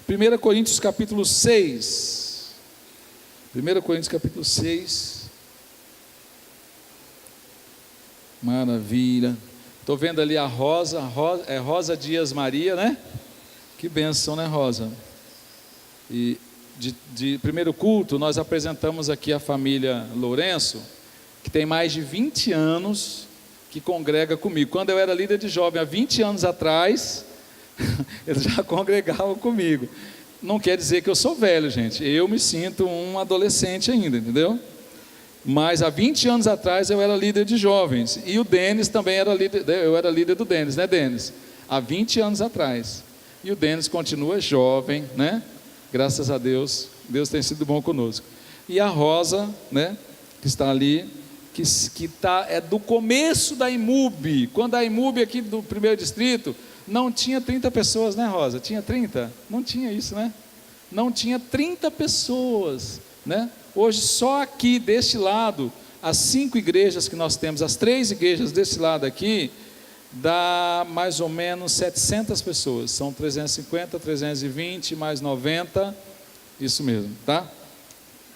1 Coríntios capítulo 6. 1 Coríntios capítulo 6. Maravilha. Estou vendo ali a Rosa, é Rosa Dias Maria, né? Que bênção, né, Rosa? E de primeiro culto, nós apresentamos aqui a família Lourenço, que tem mais de 20 anos que congrega comigo. Quando eu era líder de jovem, há 20 anos atrás, eles já congregavam comigo. Não quer dizer que eu sou velho, gente. Eu me sinto um adolescente ainda, entendeu? Mas há 20 anos atrás eu era líder de jovens. E o Denis também era líder, eu era líder do Denis, né, Denis? Há 20 anos atrás. E o Denis continua jovem, né? Graças a Deus, Deus tem sido bom conosco. E a Rosa, né, que está ali, que tá, é do começo da IMUB. Quando a IMUB aqui do primeiro distrito não tinha 30 pessoas, né, Rosa? Tinha 30? Não tinha isso, né? Não tinha 30 pessoas, né? Hoje só aqui deste lado, as 5 igrejas que nós temos, as 3 igrejas desse lado aqui, dá mais ou menos 700 pessoas, são 350, 320, mais 90, isso mesmo, tá?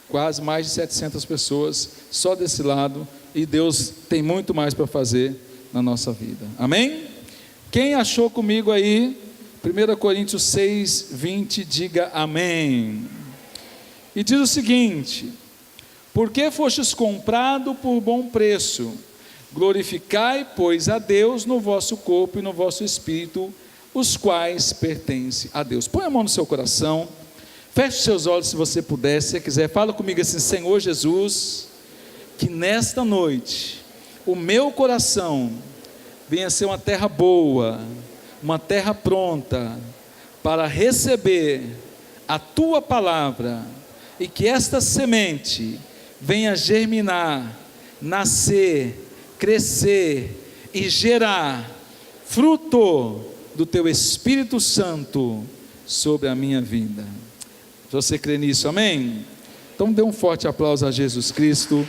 Quase mais de 700 pessoas, só desse lado, e Deus tem muito mais para fazer na nossa vida, amém? Quem achou comigo aí, 1 Coríntios 6, 20, diga amém. E diz o seguinte: porque fostes comprado por bom preço, glorificai, pois, a Deus no vosso corpo e no vosso espírito, os quais pertencem a Deus. Põe a mão no seu coração, feche seus olhos se você puder, se você quiser, fala comigo assim: Senhor Jesus, que nesta noite, o meu coração venha ser uma terra boa, uma terra pronta, para receber a Tua palavra, e que esta semente venha germinar, nascer, crescer e gerar fruto do Teu Espírito Santo sobre a minha vida. Você crê nisso, amém? Então dê um forte aplauso a Jesus Cristo,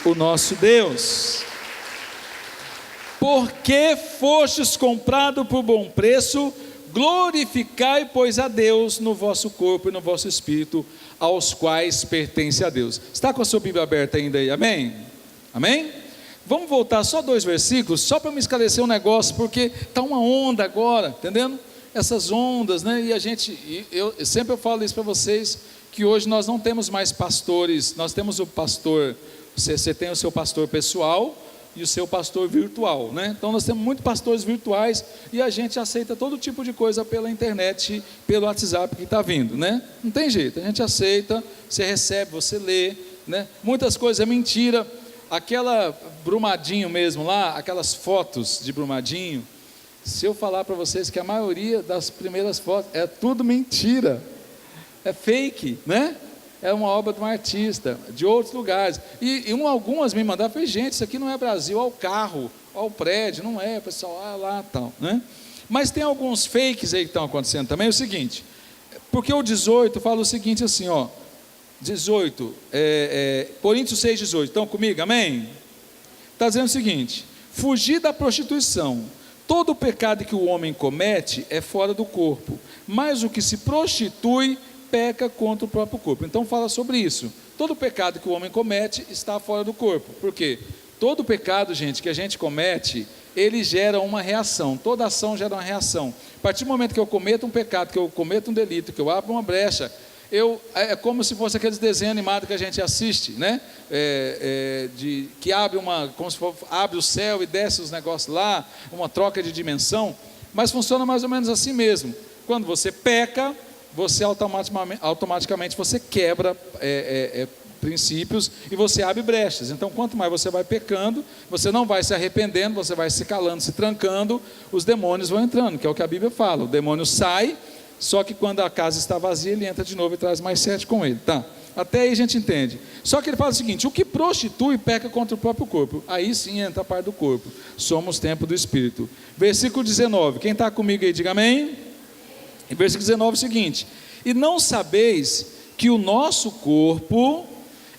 o nosso Deus. Porque fostes comprado por bom preço, glorificai, pois, a Deus no vosso corpo e no vosso espírito, aos quais pertence a Deus. Está com a sua Bíblia aberta ainda aí, amém? Amém? Vamos voltar só 2 versículos, só para me esclarecer um negócio, porque está uma onda agora, entendendo? Essas ondas, né? E a gente, eu sempre falo isso para vocês, que hoje nós não temos mais pastores, nós temos o pastor, você tem o seu pastor pessoal e o seu pastor virtual, né? Então nós temos muitos pastores virtuais e a gente aceita todo tipo de coisa pela internet, pelo WhatsApp que está vindo, né? Não tem jeito, a gente aceita, você recebe, você lê, né? Muitas coisas é mentira. Aquela Brumadinho mesmo lá, aquelas fotos de Brumadinho, se eu falar para vocês que a maioria das primeiras fotos é tudo mentira, é fake, né? É uma obra de um artista, de outros lugares, e algumas me mandaram, falei, gente, isso aqui não é Brasil, olha o carro, olha o prédio, não é, pessoal, olha lá, tal, né? Mas tem alguns fakes aí que estão acontecendo também, é o seguinte, porque o 18 fala o seguinte assim, ó, 18, Coríntios 6, 18, estão comigo, amém? Está dizendo o seguinte: fugir da prostituição, todo o pecado que o homem comete é fora do corpo, mas o que se prostitui peca contra o próprio corpo. Então fala sobre isso, todo pecado que o homem comete está fora do corpo. Por quê? Todo pecado, gente, que a gente comete, ele gera uma reação, toda ação gera uma reação. A partir do momento que eu cometo um pecado, que eu cometo um delito, que eu abro uma brecha, é como se fosse aqueles desenhos animados que a gente assiste, né? Que abre como se fosse, abre o céu e desce os negócios lá, uma troca de dimensão, mas funciona mais ou menos assim mesmo. Quando você peca, você automaticamente você quebra princípios e você abre brechas. Então quanto mais você vai pecando, você não vai se arrependendo, você vai se calando, se trancando, os demônios vão entrando, que é o que a Bíblia fala, o demônio sai, só que quando a casa está vazia, ele entra de novo e traz mais 7 com ele, tá? Até aí a gente entende. Só que ele fala o seguinte: o que prostitui peca contra o próprio corpo. Aí sim entra a parte do corpo. Somos templo do Espírito. Versículo 19, quem está comigo aí, diga amém. Em versículo 19 é o seguinte: e não sabeis que o nosso corpo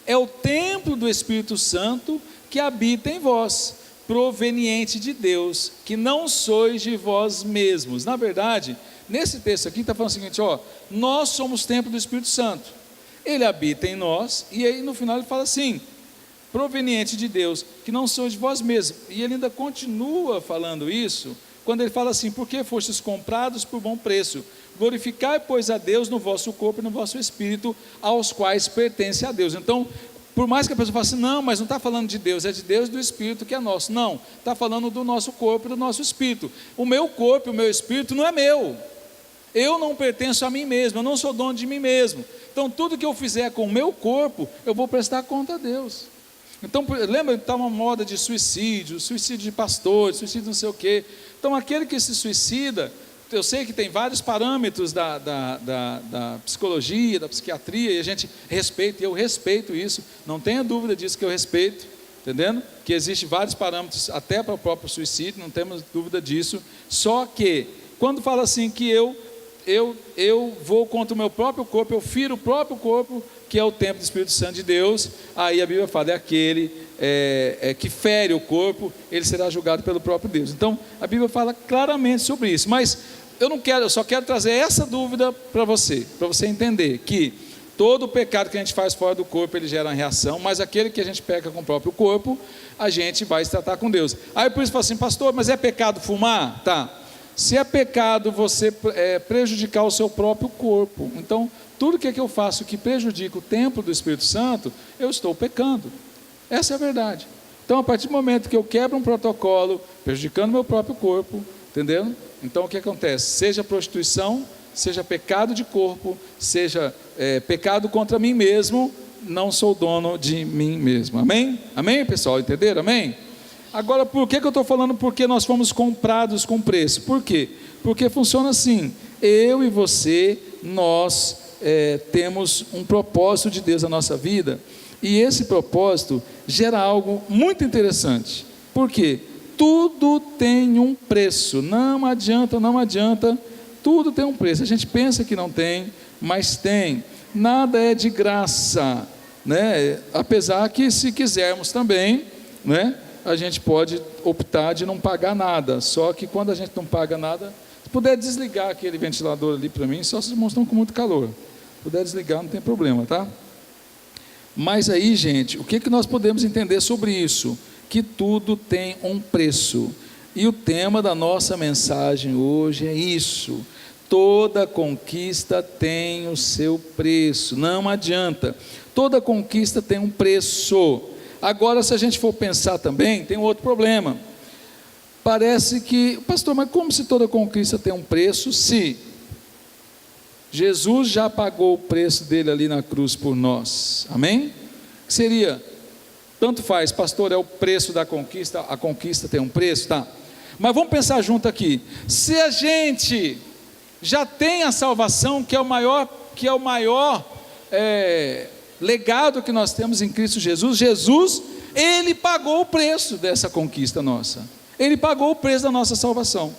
é o templo do Espírito Santo que habita em vós, proveniente de Deus, que não sois de vós mesmos. Na verdade, Nesse texto aqui está falando o seguinte, ó, nós somos templo do Espírito Santo, ele habita em nós, e aí no final ele fala assim, proveniente de Deus, que não sois de vós mesmos, e ele ainda continua falando isso, quando ele fala assim, porque fostes comprados por bom preço, glorificai pois a Deus no vosso corpo e no vosso espírito, aos quais pertence a Deus. Então, por mais que a pessoa fale assim, não, mas não está falando de Deus, é de Deus e do Espírito que é nosso. Não, está falando do nosso corpo e do nosso espírito. O meu corpo e o meu espírito não é meu. Eu não pertenço a mim mesmo, eu não sou dono de mim mesmo. Então, tudo que eu fizer com o meu corpo, eu vou prestar conta a Deus. Então, lembra que está uma moda de suicídio de pastor, suicídio não sei o quê. Então, aquele que se suicida, eu sei que tem vários parâmetros da psicologia, da psiquiatria, e a gente respeita, e eu respeito isso, não tenha dúvida disso que eu respeito, entendendo? Que existem vários parâmetros até para o próprio suicídio, não temos dúvida disso, só que, quando fala assim que eu vou contra o meu próprio corpo, eu firo o próprio corpo, que é o templo do Espírito Santo de Deus, aí a Bíblia fala, é aquele que fere o corpo, ele será julgado pelo próprio Deus. Então, a Bíblia fala claramente sobre isso, mas eu só quero trazer essa dúvida para você entender que todo o pecado que a gente faz fora do corpo, ele gera uma reação, mas aquele que a gente peca com o próprio corpo, a gente vai se tratar com Deus. Aí por isso fala assim, pastor, mas é pecado fumar? Tá. Se é pecado você prejudicar o seu próprio corpo, então tudo que eu faço que prejudica o templo do Espírito Santo, eu estou pecando. Essa é a verdade. Então, a partir do momento que eu quebro um protocolo, prejudicando meu próprio corpo, entendeu? Então, o que acontece? Seja prostituição, seja pecado de corpo, seja pecado contra mim mesmo, não sou dono de mim mesmo. Amém? Amém, pessoal? Entenderam? Amém? Agora, por que eu estou falando? Porque nós fomos comprados com preço. Por quê? Porque funciona assim, eu e você, nós temos um propósito de Deus na nossa vida, e esse propósito gera algo muito interessante. Por quê? Tudo tem um preço, não adianta, tudo tem um preço. A gente pensa que não tem, mas tem. Nada é de graça, né? Apesar que, se quisermos também, né, a gente pode optar de não pagar nada. Só que quando a gente não paga nada, se puder desligar aquele ventilador ali para mim, só se mostram com muito calor. Se puder desligar, não tem problema, tá? Mas aí, gente, o que nós podemos entender sobre isso? Que tudo tem um preço. E o tema da nossa mensagem hoje é isso. Toda conquista tem o seu preço. Não adianta. Toda conquista tem um preço. Agora, se a gente for pensar também, tem um outro problema. Parece que, pastor, mas como se toda conquista tem um preço, se Jesus já pagou o preço dele ali na cruz por nós? Amém? Seria, tanto faz, pastor, é o preço da conquista, a conquista tem um preço, tá? Mas vamos pensar junto aqui. Se a gente já tem a salvação, que é o maior legado que nós temos em Cristo Jesus, ele pagou o preço dessa conquista nossa. Ele pagou o preço da nossa salvação.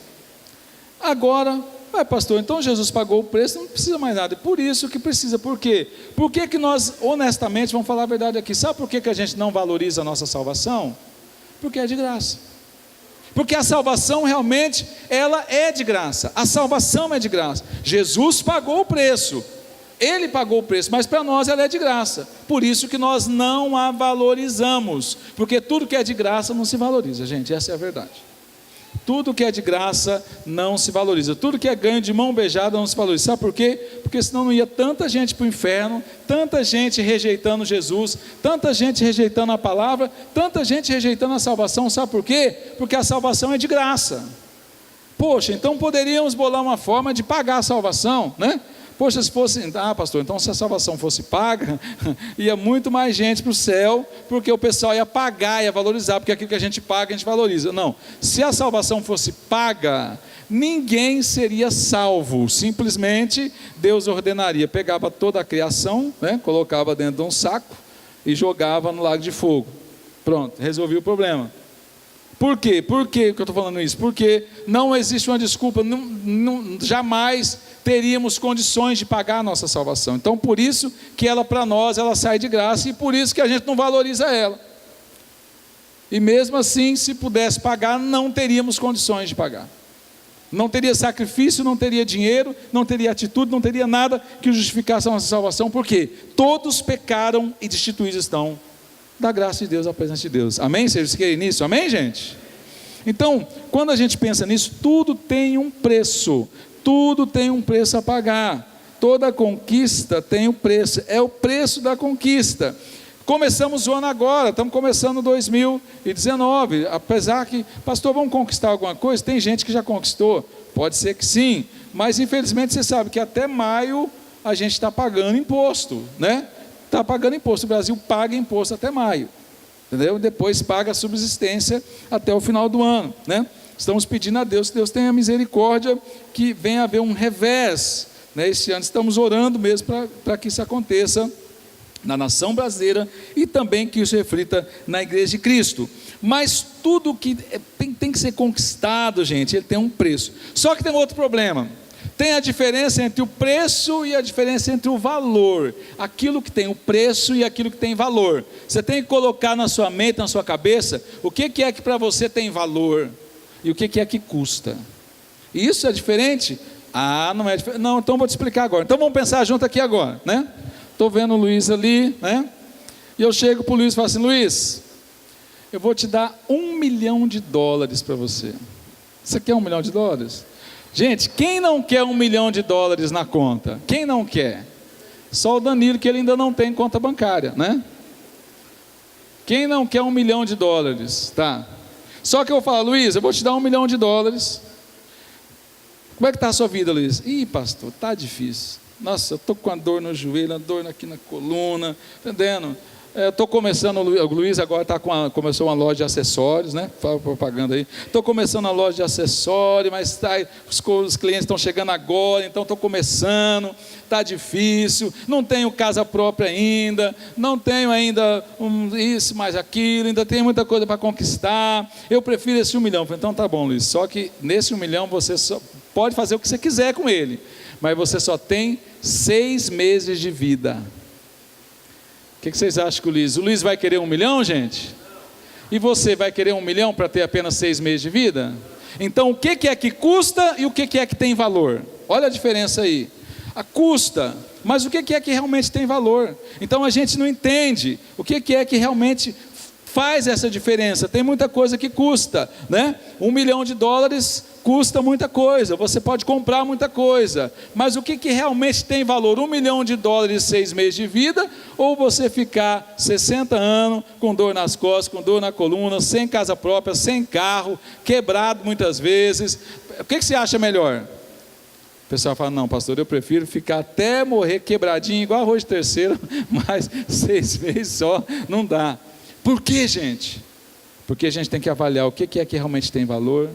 Agora, pastor, então Jesus pagou o preço, não precisa mais nada. Por isso que precisa. Por quê? Por que nós, honestamente, vamos falar a verdade aqui, sabe por que a gente não valoriza a nossa salvação? Porque é de graça. Porque a salvação realmente, ela é de graça. A salvação é de graça. Jesus pagou o preço. Ele pagou o preço, mas para nós ela é de graça. Por isso que nós não a valorizamos. Porque tudo que é de graça não se valoriza, gente. Essa é a verdade. Tudo que é de graça não se valoriza. Tudo que é ganho de mão beijada não se valoriza. Sabe por quê? Porque senão não ia tanta gente para o inferno, tanta gente rejeitando Jesus, tanta gente rejeitando a palavra, tanta gente rejeitando a salvação. Sabe por quê? Porque a salvação é de graça. Poxa, então poderíamos bolar uma forma de pagar a salvação, né? Poxa, se fosse, pastor, então se a salvação fosse paga, ia muito mais gente para o céu, porque o pessoal ia pagar, ia valorizar, porque aquilo que a gente paga, a gente valoriza. Não, se a salvação fosse paga, ninguém seria salvo, simplesmente Deus ordenaria, pegava toda a criação, né, colocava dentro de um saco e jogava no lago de fogo. Pronto, resolveu o problema. Por quê? Por que eu estou falando isso? Porque não existe uma desculpa, jamais teríamos condições de pagar a nossa salvação. Então, por isso que ela, para nós, ela sai de graça, e por isso que a gente não valoriza ela. E mesmo assim, se pudesse pagar, não teríamos condições de pagar. Não teria sacrifício, não teria dinheiro, não teria atitude, não teria nada que justificasse a nossa salvação, porque todos pecaram e destituídos estão da graça de Deus, da presença de Deus. Amém? Vocês querem nisso? Amém, gente? Então, quando a gente pensa nisso, tudo tem um preço, tudo tem um preço a pagar. Toda conquista tem um preço, é o preço da conquista. Começamos o ano agora, estamos começando 2019, apesar que, pastor, vamos conquistar alguma coisa? Tem gente que já conquistou, pode ser que sim, mas infelizmente você sabe que até maio a gente está pagando imposto, né? Está pagando imposto, o Brasil paga imposto até maio, entendeu? Depois paga a subsistência até o final do ano, né? Estamos pedindo a Deus que Deus tenha misericórdia, que venha haver um revés, né? Este ano estamos orando mesmo para que isso aconteça na nação brasileira e também que isso reflita na igreja de Cristo. Mas tudo que tem que ser conquistado, gente, ele tem um preço. Só que tem outro problema. Tem a diferença entre o preço e a diferença entre o valor. Aquilo que tem o preço e aquilo que tem valor. Você tem que colocar na sua mente, na sua cabeça, o que é que para você tem valor e o que é que custa. Isso é diferente? Ah, não é diferente. Não, então vou te explicar agora. Então vamos pensar junto aqui agora, né? Estou vendo o Luiz ali, né? E eu chego para o Luiz e falo assim: Luiz, eu vou te dar $1 milhão para você. Você quer $1 milhão? Gente, quem não quer $1 milhão na conta? Quem não quer? Só o Danilo, que ele ainda não tem conta bancária, né? Quem não quer $1 milhão? Tá? Só que eu falo: Luiz, eu vou te dar $1 milhão. Como é que está a sua vida, Luiz? Ih, pastor, está difícil. Nossa, eu estou com a dor no joelho, a dor aqui na coluna, entendendo? Estou começando, o Luiz agora começou uma loja de acessórios, né? Fala propaganda aí. Estou começando a loja de acessórios, mas os clientes estão chegando agora, então estou começando, está difícil, não tenho casa própria ainda, não tenho ainda isso, mais aquilo, ainda tenho muita coisa para conquistar, eu prefiro esse $1 milhão. Falei, então tá bom, Luiz, só que nesse $1 milhão você só pode fazer o que você quiser com ele, mas você só tem 6 meses de vida. O que vocês acham que o Luiz vai querer $1 milhão, gente? E você vai querer $1 milhão para ter apenas 6 meses de vida? Então o que é que custa e o que é que tem valor? Olha a diferença aí. A custa, mas o que é que realmente tem valor? Então a gente não entende o que é que realmente faz essa diferença. Tem muita coisa que custa, né? $1 milhão custa muita coisa, você pode comprar muita coisa, mas o que realmente tem valor? $1 milhão, 6 meses de vida, ou você ficar 60 anos com dor nas costas, com dor na coluna, sem casa própria, sem carro, quebrado muitas vezes? O que você acha melhor? O pessoal fala: não, pastor, eu prefiro ficar até morrer quebradinho, igual arroz de terceira, mas 6 meses só não dá. Por que, gente? Porque a gente tem que avaliar o que é que realmente tem valor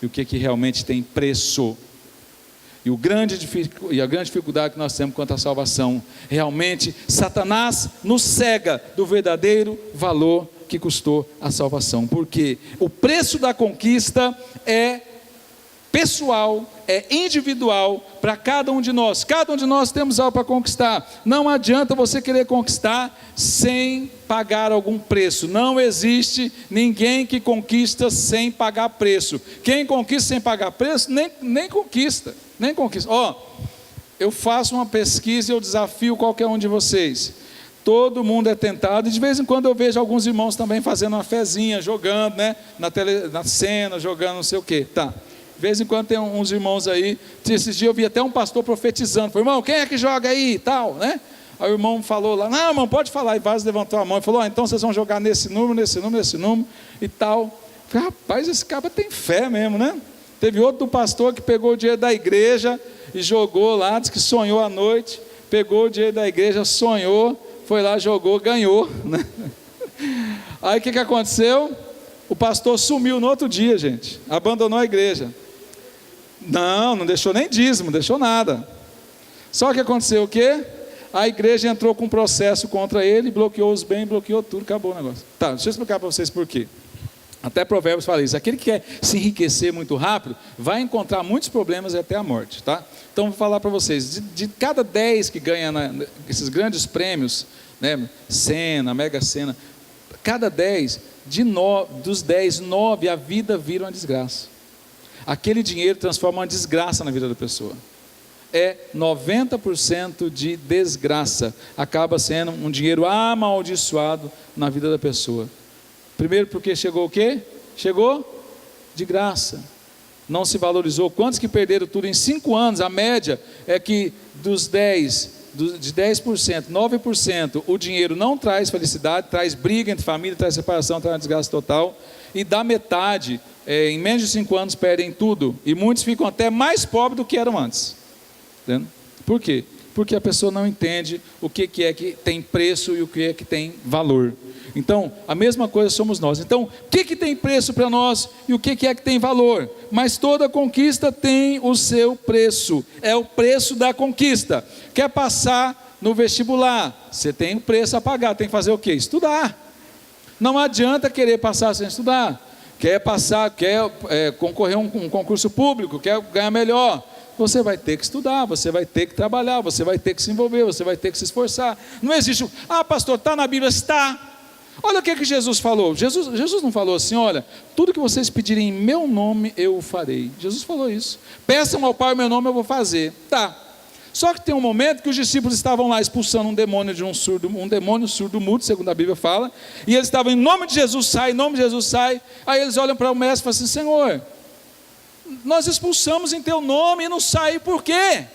e o que realmente tem preço. E a grande dificuldade que nós temos quanto à salvação, realmente Satanás nos cega do verdadeiro valor que custou a salvação, porque o preço da conquista é pessoal, é individual para cada um de nós. Cada um de nós temos algo para conquistar. Não adianta você querer conquistar sem pagar algum preço. Não existe ninguém que conquista sem pagar preço. Quem conquista sem pagar preço, nem conquista. Nem conquista. Eu faço uma pesquisa e eu desafio qualquer um de vocês. Todo mundo é tentado, e de vez em quando eu vejo alguns irmãos também fazendo uma fezinha, jogando, né, na cena, jogando não sei o que, tá. De vez em quando tem uns irmãos aí, esses dias eu vi até um pastor profetizando, falei: irmão, quem é que joga aí e tal, né? Aí o irmão falou lá: não, irmão, pode falar. E vários levantou a mão e falou: então vocês vão jogar nesse número e tal. Falei: rapaz, esse cara tem fé mesmo, né? Teve outro pastor que pegou o dinheiro da igreja e jogou lá, disse que sonhou à noite, pegou o dinheiro da igreja, sonhou, foi lá, jogou, ganhou, né? Aí o que aconteceu? O pastor sumiu no outro dia, gente, abandonou a igreja. Não deixou nem dízimo, não deixou nada. Só que aconteceu o quê? A igreja entrou com um processo contra ele, bloqueou os bens, bloqueou tudo, acabou o negócio. Tá, deixa eu explicar para vocês por quê. Até Provérbios fala isso: aquele que quer se enriquecer muito rápido, vai encontrar muitos problemas e até a morte, tá? Então vou falar para vocês, de cada 10 que ganha esses grandes prêmios, né, Sena, Mega Sena, cada 10, dos 10, 9 a vida vira uma desgraça. aquele dinheiro transforma uma desgraça na vida da pessoa. É 90% de desgraça, acaba sendo um dinheiro amaldiçoado na vida da pessoa. Primeiro porque chegou o quê? Chegou de graça, não se valorizou. Quantos que perderam tudo em 5 anos? A média é que de 10%, 9%, o dinheiro não traz felicidade, traz briga entre família, traz separação, traz desgaste total, e da metade, em menos de 5 anos perdem tudo, e muitos ficam até mais pobres do que eram antes. Entendeu? Por quê? Porque a pessoa não entende o que é que tem preço e o que é que tem valor. Então, a mesma coisa somos nós. Então, o que tem preço para nós e o que é que tem valor? Mas toda conquista tem o seu preço, é o preço da conquista. Quer passar no vestibular, você tem um preço a pagar, tem que fazer o quê? Estudar. Não adianta querer passar sem estudar. Quer concorrer a um concurso público, quer ganhar melhor. Você vai ter que estudar, você vai ter que trabalhar, você vai ter que se envolver, você vai ter que se esforçar. Não existe, pastor, está na Bíblia, está. Olha o que Jesus falou. Jesus não falou assim, olha, tudo que vocês pedirem em meu nome, eu o farei. Jesus falou isso. Peçam ao Pai o meu nome, eu vou fazer. Tá. Só que tem um momento que os discípulos estavam lá expulsando um demônio surdo-mudo, segundo a Bíblia fala, e eles estavam, em nome de Jesus sai, em nome de Jesus sai. Aí eles olham para o mestre e falam assim, Senhor, nós expulsamos em teu nome e não sai, por quê?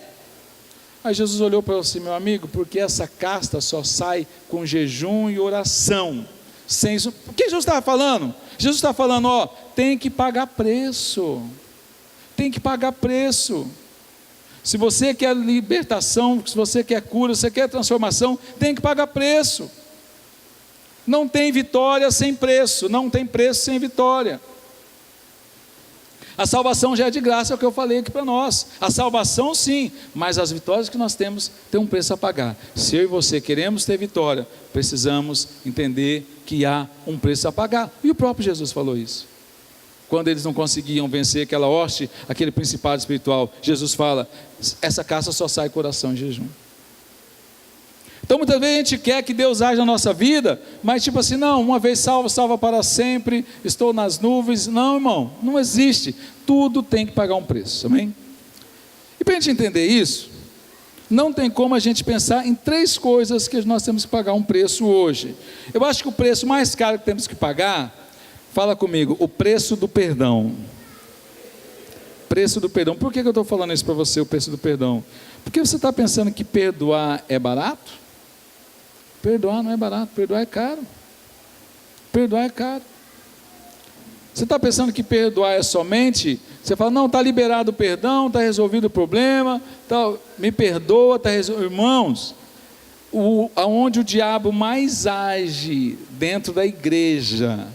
Aí Jesus olhou para ele assim, meu amigo, porque essa casta só sai com jejum e oração. Sem isso, o que Jesus estava falando? Jesus está falando, tem que pagar preço. Tem que pagar preço. Se você quer libertação, se você quer cura, se você quer transformação, tem que pagar preço. Não tem vitória sem preço, não tem preço sem vitória. A salvação já é de graça, é o que eu falei aqui para nós. A salvação sim, mas as vitórias que nós temos têm um preço a pagar. Se eu e você queremos ter vitória, precisamos entender que há um preço a pagar. E o próprio Jesus falou isso. Quando eles não conseguiam vencer aquela hoste, aquele principado espiritual, Jesus fala, essa caça só sai com oração e jejum. Então muitas vezes a gente quer que Deus age na nossa vida, mas tipo assim, não, uma vez salvo, salva para sempre, estou nas nuvens. Não, irmão, não existe. Tudo tem que pagar um preço, amém? E para a gente entender isso, não tem como a gente pensar em 3 coisas que nós temos que pagar um preço hoje. Eu acho que o preço mais caro que temos que pagar, fala comigo, o preço do perdão. Preço do perdão. Por que eu estou falando isso para você, o preço do perdão? Porque você está pensando que perdoar é barato? Perdoar não é barato, perdoar é caro. Perdoar é caro. Você está pensando que perdoar é somente, você fala, não, está liberado o perdão, está resolvido o problema, me perdoa, está resolvido. Irmãos, aonde o diabo mais age dentro da igreja,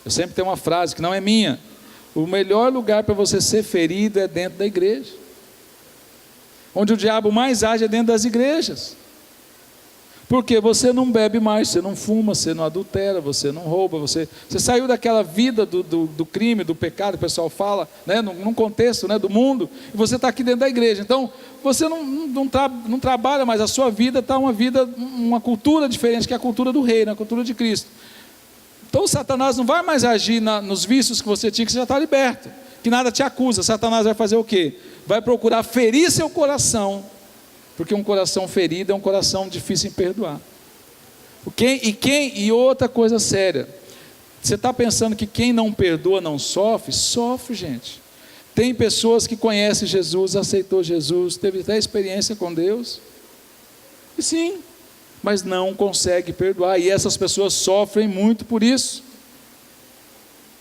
eu sempre tenho uma frase que não é minha, o melhor lugar para você ser ferido é dentro da igreja. Onde o diabo mais age é dentro das igrejas. Porque você não bebe mais, você não fuma, você não adultera, você não rouba, você saiu daquela vida do crime, do pecado, o pessoal fala, né, num contexto, né, do mundo, e você está aqui dentro da igreja. Então, você não trabalha mais, a sua vida está uma cultura diferente, que é a cultura do reino, a cultura de Cristo. Então, Satanás não vai mais agir nos vícios que você tinha, que você já está liberto, que nada te acusa. Satanás vai fazer o quê? Vai procurar ferir seu coração, porque um coração ferido é um coração difícil em perdoar. E outra coisa séria, você está pensando que quem não perdoa não sofre? Sofre, gente. Tem pessoas que conhecem Jesus, aceitou Jesus, teve até experiência com Deus, e sim, mas não consegue perdoar, e essas pessoas sofrem muito por isso.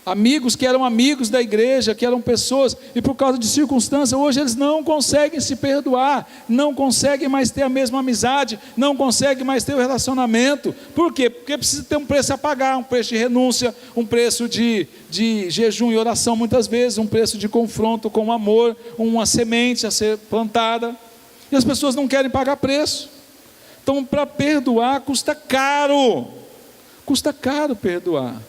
Amigos que eram amigos da igreja, que eram pessoas, e por causa de circunstâncias, hoje eles não conseguem se perdoar, não conseguem mais ter a mesma amizade, não conseguem mais ter o relacionamento. Por quê? Porque precisa ter um preço a pagar, um preço de renúncia, um preço de jejum e oração muitas vezes, um preço de confronto com amor, uma semente a ser plantada, e as pessoas não querem pagar preço. Então, para perdoar custa caro perdoar.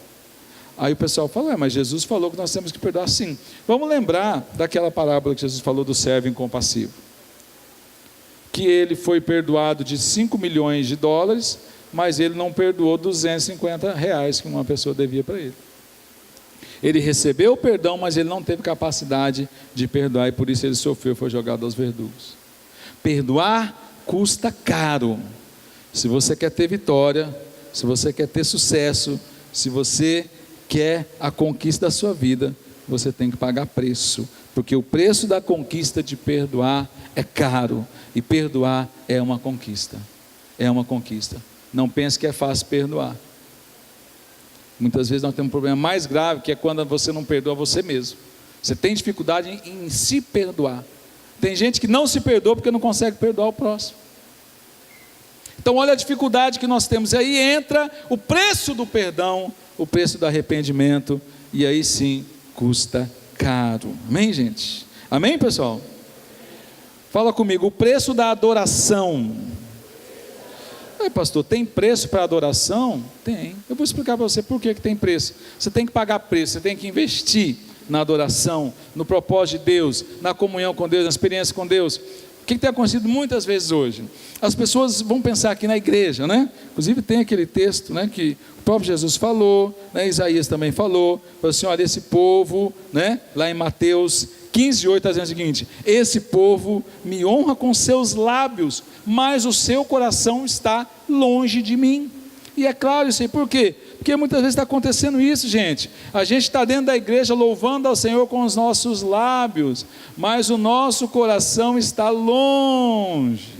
Aí o pessoal fala, mas Jesus falou que nós temos que perdoar sim. Vamos lembrar daquela parábola que Jesus falou do servo incompassivo. Que ele foi perdoado de 5 milhões de dólares, mas ele não perdoou 250 reais que uma pessoa devia para ele. Ele recebeu o perdão, mas ele não teve capacidade de perdoar, e por isso ele sofreu, foi jogado aos verdugos. Perdoar custa caro. Se você quer ter vitória, se você quer ter sucesso, se você quer a conquista da sua vida, você tem que pagar preço, porque o preço da conquista de perdoar é caro, e perdoar é uma conquista, não pense que é fácil perdoar. Muitas vezes nós temos um problema mais grave, que é quando você não perdoa você mesmo. Você tem dificuldade em se perdoar. Tem gente que não se perdoa porque não consegue perdoar o próximo. Então olha a dificuldade que nós temos. E aí entra o preço do perdão, o preço do arrependimento, e aí sim custa caro. Amém, gente? Amém, pessoal? Fala comigo, o preço da adoração. Pastor, tem preço para adoração? Tem. Eu vou explicar para você por que tem preço. Você tem que pagar preço, você tem que investir na adoração, no propósito de Deus, na comunhão com Deus, na experiência com Deus. O que tem acontecido muitas vezes hoje? As pessoas vão pensar aqui na igreja, né? Inclusive tem aquele texto, né, que o próprio Jesus falou, né, Isaías também falou assim, olha, esse povo, né, lá em Mateus 15:8 está dizendo o seguinte: esse povo me honra com seus lábios, mas o seu coração está longe de mim. E é claro isso aí, por quê? Porque muitas vezes está acontecendo isso, gente. A gente está dentro da igreja louvando ao Senhor com os nossos lábios, mas o nosso coração está longe,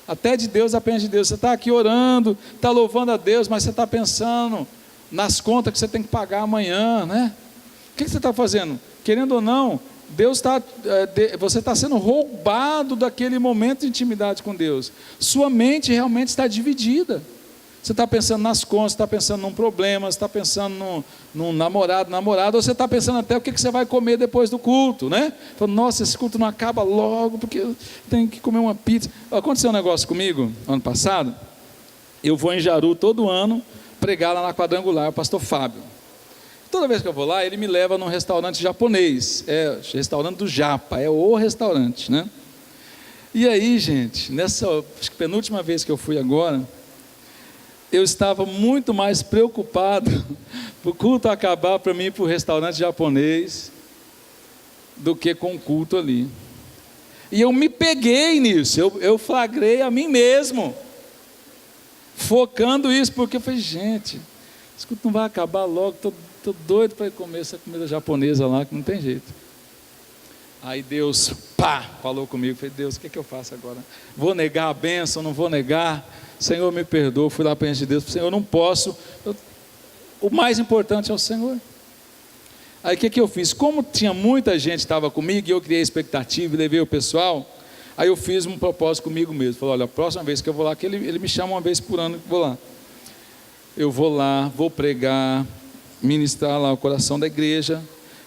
até de Deus, apenas de Deus. Você está aqui orando, está louvando a Deus, mas você está pensando nas contas que você tem que pagar amanhã, né? O que você está fazendo? Querendo ou não, Deus você está sendo roubado daquele momento de intimidade com Deus. Sua mente realmente está dividida. Você está pensando nas contas, está pensando num problema, você está pensando num namorado, ou você está pensando até o que você vai comer depois do culto, né? Falando, nossa, esse culto não acaba logo, porque eu tenho que comer uma pizza. Aconteceu um negócio comigo, ano passado. Eu vou em Jaru todo ano, pregar lá na Quadrangular, o pastor Fábio. Toda vez que eu vou lá, ele me leva num restaurante japonês, restaurante do Japa, é o restaurante, né? E aí, gente, nessa acho que penúltima vez que eu fui agora, eu estava muito mais preocupado para o culto acabar, para mim ir para o restaurante japonês, do que com o culto ali. E eu me peguei nisso, eu flagrei a mim mesmo, focando isso, porque eu falei, gente, esse culto não vai acabar logo, estou doido para ir comer essa comida japonesa lá, que não tem jeito. Aí Deus, falou comigo, falei, Deus, o que eu faço agora? Vou negar a bênção, não vou negar? Senhor, me perdoa. Fui lá perante de Deus, Senhor, eu não posso, o mais importante é o Senhor. Aí o que eu fiz? Como tinha muita gente que estava comigo, e eu criei expectativa e levei o pessoal, aí eu fiz um propósito comigo mesmo, falei, olha, a próxima vez que eu vou lá, que ele me chama uma vez por ano que eu vou lá, eu vou lá, vou pregar, ministrar lá o coração da igreja.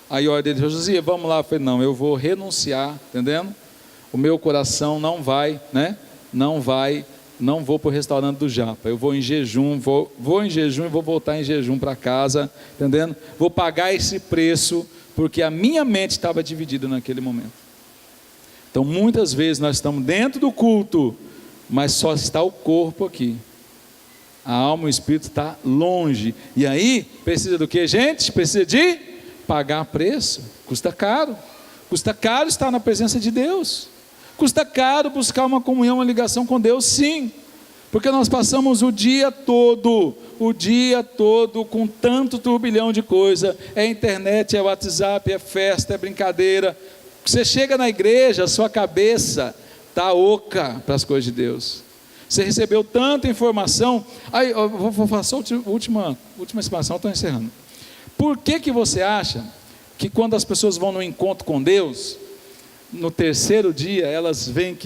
Aí a ordem dele, Josias, vamos lá. Eu falei, não, eu vou renunciar, entendendo? O meu coração não vai, né? Não vou para o restaurante do Japa. Eu vou em jejum, vou em jejum e vou voltar em jejum para casa, entendendo? Vou pagar esse preço, porque a minha mente estava dividida naquele momento. Então muitas vezes nós estamos dentro do culto, mas só está o corpo aqui. A alma e o espírito está longe. E aí, precisa do que, gente? Precisa de pagar preço. Custa caro. Custa caro estar na presença de Deus. Custa caro buscar uma comunhão, uma ligação com Deus, sim. Porque nós passamos o dia todo com tanto turbilhão de coisa. É internet, é WhatsApp, é festa, é brincadeira. Você chega na igreja, a sua cabeça está oca para as coisas de Deus. Você recebeu tanta informação. Aí eu vou fazer a última expansão, estou encerrando. Por que você acha que quando as pessoas vão no encontro com Deus, no terceiro dia elas vêm,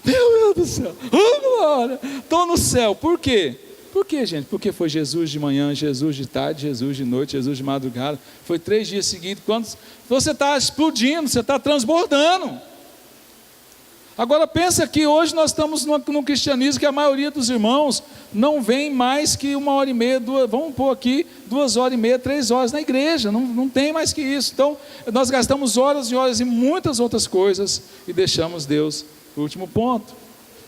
meu Deus do céu, glória, estou no céu? Por quê? Por quê, gente? Porque foi Jesus de manhã, Jesus de tarde, Jesus de noite, Jesus de madrugada. Foi 3 dias seguidos. Quando você está explodindo, você está transbordando. Agora pensa que hoje nós estamos num cristianismo que a maioria dos irmãos não vem mais que 1h30, vamos pôr aqui 2h30, 3 horas na igreja, não tem mais que isso. Então nós gastamos horas e horas em muitas outras coisas e deixamos Deus no último ponto.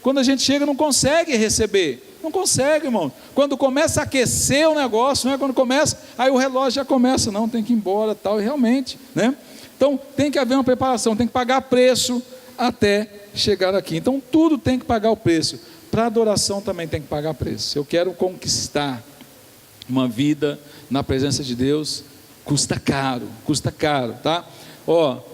Quando a gente chega não consegue receber, Não consegue, irmão. Quando começa a aquecer o negócio, né? Quando começa, aí o relógio já começa, não, tem que ir embora, tal, e realmente, né? Então tem que haver uma preparação, tem que pagar preço até chegar aqui. Então tudo tem que pagar o preço. Para adoração também tem que pagar preço. Se eu quero conquistar uma vida na presença de Deus, custa caro, tá?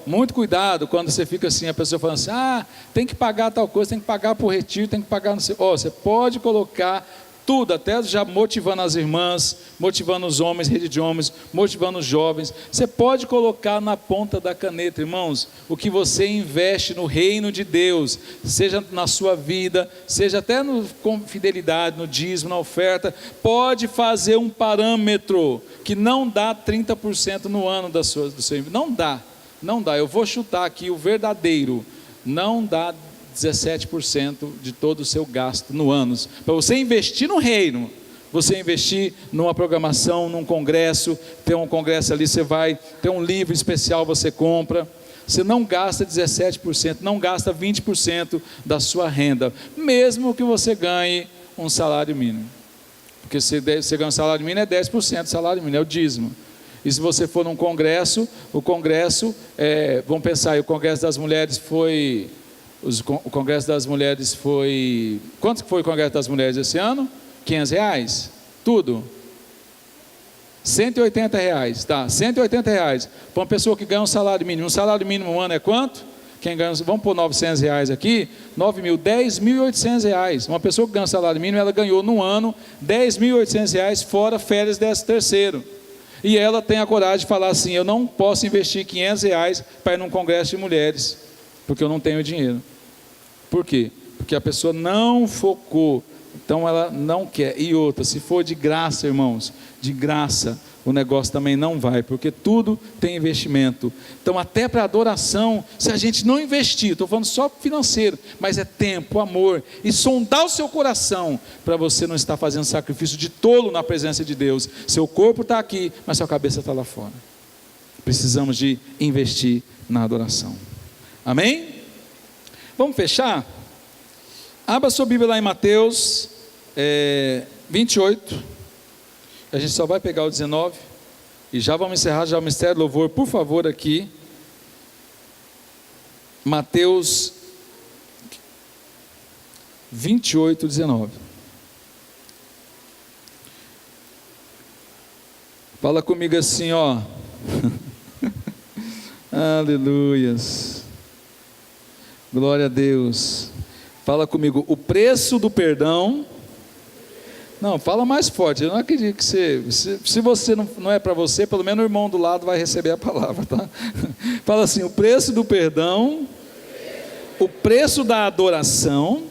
Muito cuidado quando você fica assim, a pessoa falando assim, tem que pagar tal coisa, tem que pagar por retiro, tem que pagar, não sei. Você pode colocar tudo, até já motivando as irmãs, motivando os homens, rede de homens, motivando os jovens, você pode colocar na ponta da caneta, irmãos, o que você investe no reino de Deus, seja na sua vida, seja até com fidelidade, no dízimo, na oferta, pode fazer um parâmetro, que não dá 30% no ano do seu, não dá, eu vou chutar aqui o verdadeiro, não dá 17% de todo o seu gasto no ano, para você investir no reino, você investir numa programação, num congresso, tem um congresso ali, você vai, tem um livro especial, você compra, você não gasta 17%, não gasta 20% da sua renda, mesmo que você ganhe um salário mínimo, porque se você ganha um salário mínimo, é 10% do salário mínimo, é o dízimo. E se você for num congresso, vamos pensar aí, o Congresso das Mulheres foi... O Congresso das Mulheres foi... Quanto que foi o Congresso das Mulheres esse ano? R$500? Tudo? R$180, tá? R$180 para uma pessoa que ganha um salário mínimo. Um salário mínimo no ano é quanto? Quem ganha, vamos pôr R$900 aqui, 9 mil, R$10.800. Uma pessoa que ganha um salário mínimo, ela ganhou no ano R$10.800, fora férias 13º. E ela tem a coragem de falar assim, eu não posso investir R$500 para ir num congresso de mulheres, porque eu não tenho dinheiro. Por quê? Porque a pessoa não focou, então ela não quer. E outra, se for de graça, irmãos, de graça, o negócio também não vai, porque tudo tem investimento. Então até para adoração, se a gente não investir, estou falando só financeiro, mas é tempo, amor, e sondar o seu coração, para você não estar fazendo sacrifício de tolo na presença de Deus. Seu corpo está aqui, mas sua cabeça está lá fora. Precisamos de investir na adoração. Amém? Vamos fechar? Abra sua Bíblia lá em Mateus 28. A gente só vai pegar o 19. E já vamos encerrar já o Ministério do Louvor, por favor, aqui. Mateus 28, 19. Fala comigo assim, ó. Aleluias. Glória a Deus. Fala comigo, o preço do perdão. Não, fala mais forte. Eu não acredito que se você não é para você, pelo menos o irmão do lado vai receber a palavra, tá? Fala assim, o preço do perdão, o preço da adoração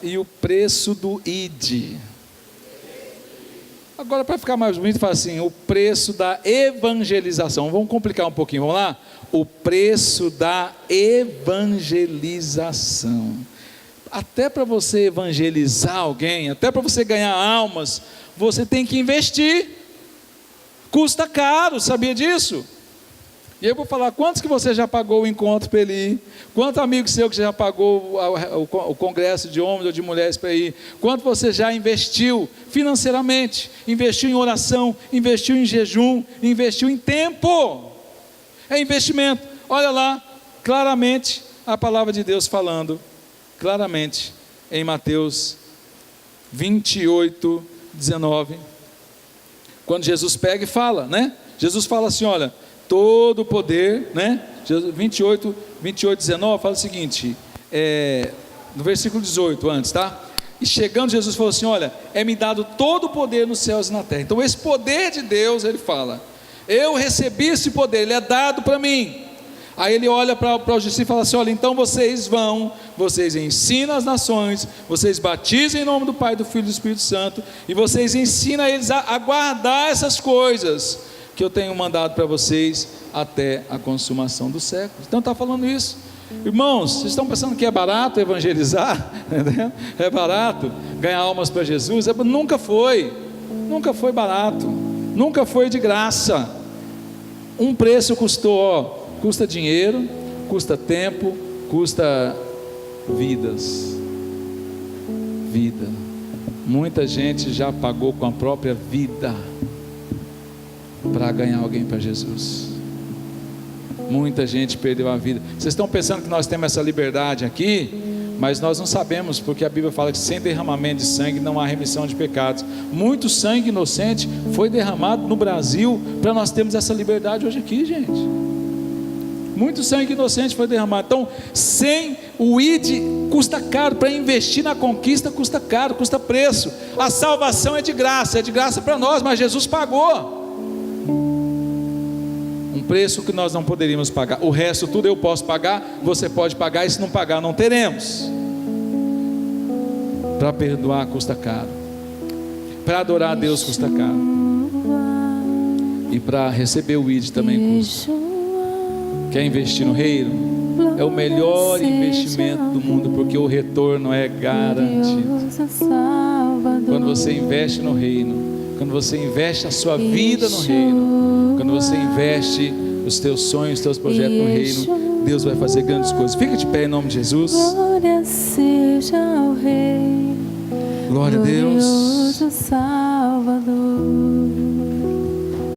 e o preço do id. Agora, para ficar mais bonito, fala assim, o preço da evangelização. Vamos complicar um pouquinho, vamos lá? O preço da evangelização. Até para você evangelizar alguém, até para você ganhar almas, você tem que investir. Custa caro, sabia disso? E eu vou falar, quantos que você já pagou o encontro para ele ir? Quantos amigos seus que já pagou o congresso de homens ou de mulheres para ir? Quanto você já investiu financeiramente? Investiu em oração, investiu em jejum, investiu em tempo. É investimento. Olha lá, claramente, a palavra de Deus falando, claramente, em Mateus 28, 19. Quando Jesus pega e fala, né? Jesus fala assim, olha, todo o poder, né? 28, 19, fala o seguinte, no versículo 18 antes, tá? E chegando Jesus falou assim, olha, é-me dado todo o poder nos céus e na terra. Então esse poder de Deus, ele fala, eu recebi esse poder, ele é dado para mim. Aí ele olha para os discípulos e fala assim, olha, então vocês vão, vocês ensinam as nações, vocês batizem em nome do Pai, do Filho e do Espírito Santo, e vocês ensinam eles a guardar essas coisas que eu tenho mandado para vocês até a consumação dos séculos. Então está falando isso. Irmãos, vocês estão pensando que é barato evangelizar? É barato ganhar almas para Jesus? Nunca foi barato, nunca foi de graça. Um preço custou, custa dinheiro, custa tempo, custa vidas. vida. Muita gente já pagou com a própria vida para ganhar alguém para Jesus. Muita gente perdeu a vida. Vocês estão pensando que nós temos essa liberdade aqui, mas nós não sabemos, porque a Bíblia fala que sem derramamento de sangue não há remissão de pecados. Muito sangue inocente foi derramado no Brasil para nós termos essa liberdade hoje aqui, gente. Muito sangue inocente foi derramado. Então, sem o ID custa caro. Para investir na conquista custa caro, custa preço. A salvação é de graça para nós, mas Jesus pagou um preço que nós não poderíamos pagar. O resto tudo eu posso pagar, você pode pagar, e se não pagar não teremos. Para perdoar custa caro, para adorar a Deus custa caro, e para receber o ID também custa. Quer investir no reino? É o melhor investimento do mundo, porque o retorno é garantido. Quando você investe no reino, quando você investe a sua vida no reino, quando você investe os teus sonhos, os teus projetos no reino, Deus vai fazer grandes coisas. Fica de pé em nome de Jesus. Glória seja ao Rei, glória a Deus. glorioso Salvador.